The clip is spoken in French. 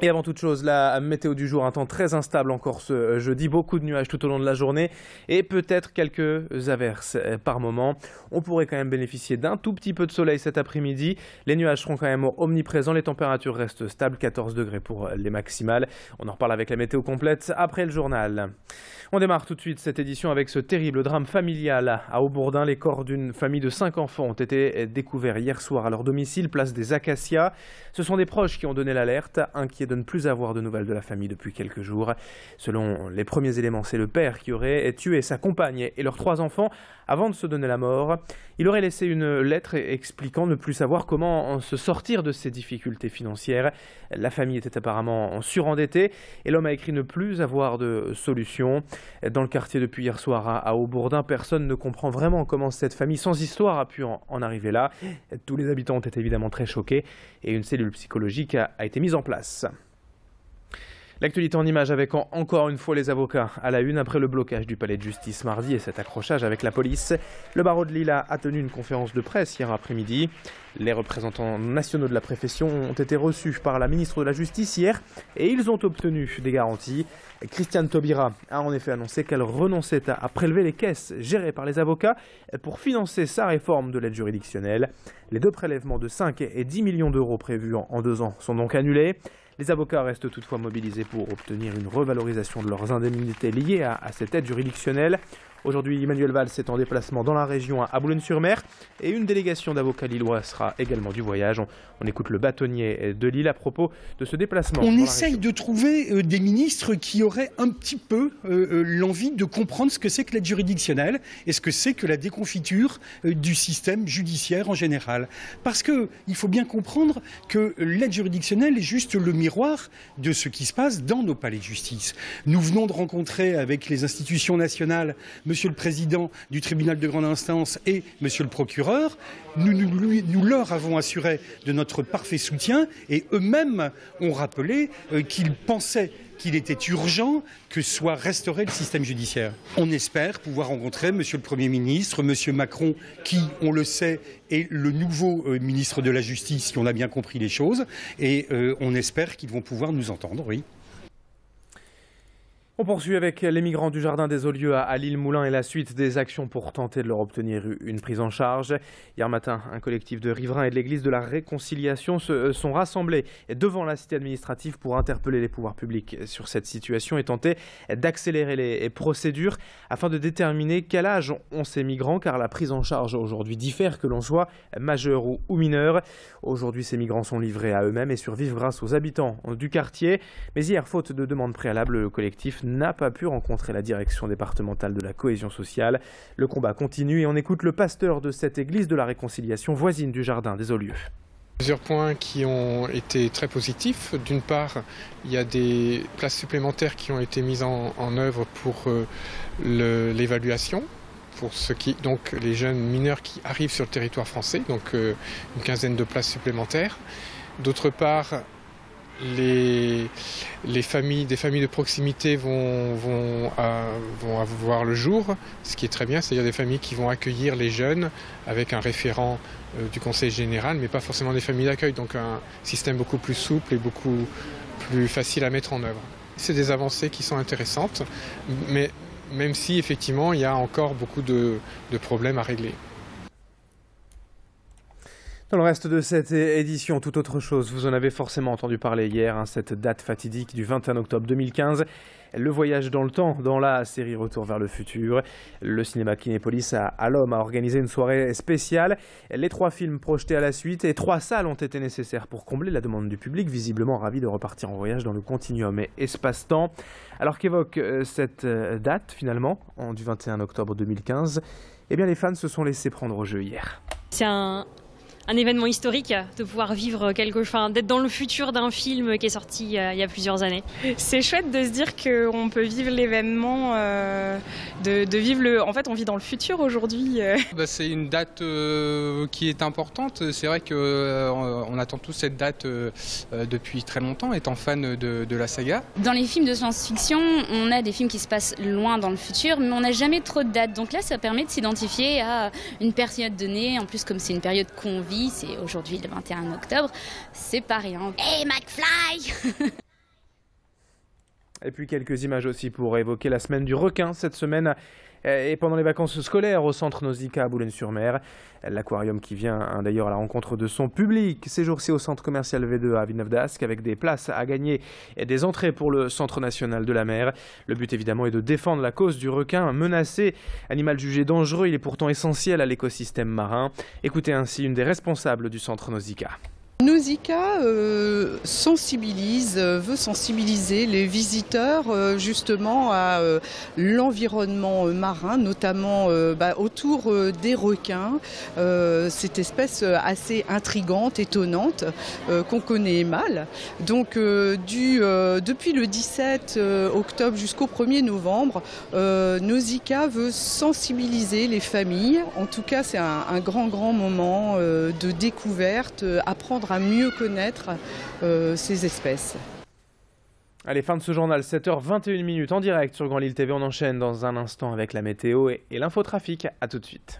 Et avant toute chose, la météo du jour, un temps très instable encore ce jeudi, beaucoup de nuages tout au long de la journée et peut-être quelques averses par moment. On pourrait quand même bénéficier d'un tout petit peu de soleil cet après-midi. Les nuages seront quand même omniprésents, les températures restent stables, 14 degrés pour les maximales. On en reparle avec la météo complète après le journal. On démarre tout de suite cette édition avec ce terrible drame familial à Haubourdin. Les corps d'une famille de 5 enfants ont été découverts hier soir à leur domicile, place des Acacias. Ce sont des proches qui ont donné l'alerte, inquiets de ne plus avoir de nouvelles de la famille depuis quelques jours. Selon les premiers éléments, c'est le père qui aurait tué sa compagne et leurs 3 enfants avant de se donner la mort. Il aurait laissé une lettre expliquant ne plus savoir comment se sortir de ses difficultés financières. La famille était apparemment surendettée et l'homme a écrit ne plus avoir de solution. Dans le quartier depuis hier soir à Haubourdin, personne ne comprend vraiment comment cette famille sans histoire a pu en arriver là. Tous les habitants ont été évidemment très choqués et une cellule psychologique a été mise en place. L'actualité en images avec encore une fois les avocats à la une après le blocage du palais de justice mardi et cet accrochage avec la police. Le barreau de Lille a tenu une conférence de presse hier après-midi. Les représentants nationaux de la profession ont été reçus par la ministre de la Justice hier et ils ont obtenu des garanties. Christiane Taubira a en effet annoncé qu'elle renonçait à prélever les caisses gérées par les avocats pour financer sa réforme de l'aide juridictionnelle. Les 2 prélèvements de 5 et 10 millions d'euros prévus en 2 ans sont donc annulés. Les avocats restent toutefois mobilisés pour obtenir une revalorisation de leurs indemnités liées à cette aide juridictionnelle. Aujourd'hui, Emmanuel Valls est en déplacement dans la région à Boulogne-sur-Mer et une délégation d'avocats lillois sera également du voyage. On écoute le bâtonnier de Lille à propos de ce déplacement. On essaye de trouver des ministres qui auraient un petit peu l'envie de comprendre ce que c'est que l'aide juridictionnelle et ce que c'est que la déconfiture du système judiciaire en général. Parce qu'il faut bien comprendre que l'aide juridictionnelle est juste le miroir de ce qui se passe dans nos palais de justice. Nous venons de rencontrer avec les institutions nationales Monsieur le Président du tribunal de grande instance et Monsieur le procureur, nous leur avons assuré de notre parfait soutien et eux-mêmes ont rappelé qu'ils pensaient qu'il était urgent que soit restauré le système judiciaire. On espère pouvoir rencontrer Monsieur le Premier ministre, Monsieur Macron, qui, on le sait, est le nouveau ministre de la Justice, si on a bien compris les choses, et on espère qu'ils vont pouvoir nous entendre, oui. On poursuit avec les migrants du Jardin des Olieux à Lille-Moulin et la suite des actions pour tenter de leur obtenir une prise en charge. Hier matin, un collectif de riverains et de l'église de la Réconciliation se sont rassemblés devant la cité administrative pour interpeller les pouvoirs publics sur cette situation et tenter d'accélérer les procédures afin de déterminer quel âge ont ces migrants, car la prise en charge aujourd'hui diffère que l'on soit majeur ou mineur. Aujourd'hui, ces migrants sont livrés à eux-mêmes et survivent grâce aux habitants du quartier. Mais hier, faute de demande préalable, le collectif n'a pas pu rencontrer la direction départementale de la cohésion sociale. Le combat continue et on écoute le pasteur de cette église de la Réconciliation voisine du Jardin des Olieux. Plusieurs points qui ont été très positifs. D'une part, il y a des places supplémentaires qui ont été mises en œuvre pour l'évaluation, pour donc les jeunes mineurs qui arrivent sur le territoire français, donc une quinzaine de places supplémentaires. D'autre part, des familles de proximité vont avoir le jour, ce qui est très bien, c'est-à-dire des familles qui vont accueillir les jeunes avec un référent du conseil général, mais pas forcément des familles d'accueil, donc un système beaucoup plus souple et beaucoup plus facile à mettre en œuvre. C'est des avancées qui sont intéressantes, mais même si effectivement il y a encore beaucoup de problèmes à régler. Dans le reste de cette édition, toute autre chose, vous en avez forcément entendu parler hier, cette date fatidique du 21 octobre 2015. Le voyage dans le temps dans la série Retour vers le futur. Le cinéma Kinépolis à l'Homme a organisé une soirée spéciale. Les 3 films projetés à la suite et 3 salles ont été nécessaires pour combler la demande du public, visiblement ravi de repartir en voyage dans le continuum et espace-temps. Alors qu'évoque cette date finalement, du 21 octobre 2015, eh bien les fans se sont laissés prendre au jeu hier. C'est un événement historique de pouvoir vivre d'être dans le futur d'un film qui est sorti il y a plusieurs années. C'est chouette de se dire qu'on peut vivre l'événement, en fait on vit dans le futur aujourd'hui. C'est une date qui est importante. C'est vrai qu'on attend tous cette date depuis très longtemps, étant fan de la saga. Dans les films de science-fiction, on a des films qui se passent loin dans le futur, mais on n'a jamais trop de dates. Donc là, ça permet de s'identifier à une période donnée. En plus, comme c'est une période qu'on vit, c'est aujourd'hui le 21 octobre, c'est pas rien. Hey McFly! Et puis quelques images aussi pour évoquer la semaine du requin cette semaine et pendant les vacances scolaires au centre Nausicaa à Boulogne-sur-Mer. L'aquarium qui vient d'ailleurs à la rencontre de son public ces jours-ci au centre commercial V2 à Villeneuve-d'Ascq avec des places à gagner et des entrées pour le Centre national de la mer. Le but évidemment est de défendre la cause du requin menacé. Animal jugé dangereux, il est pourtant essentiel à l'écosystème marin. Écoutez ainsi une des responsables du centre Nausicaa. Nausicaa veut sensibiliser les visiteurs justement à l'environnement marin, notamment autour des requins, cette espèce assez intrigante, étonnante, qu'on connaît mal. Donc depuis le 17 octobre jusqu'au 1er novembre, Nausicaa veut sensibiliser les familles. En tout cas, c'est un grand moment de découverte, apprendre à mieux connaître ces espèces. Allez, fin de ce journal, 7h21 en direct sur Grand Lille TV. On enchaîne dans un instant avec la météo et l'infotrafic. À tout de suite.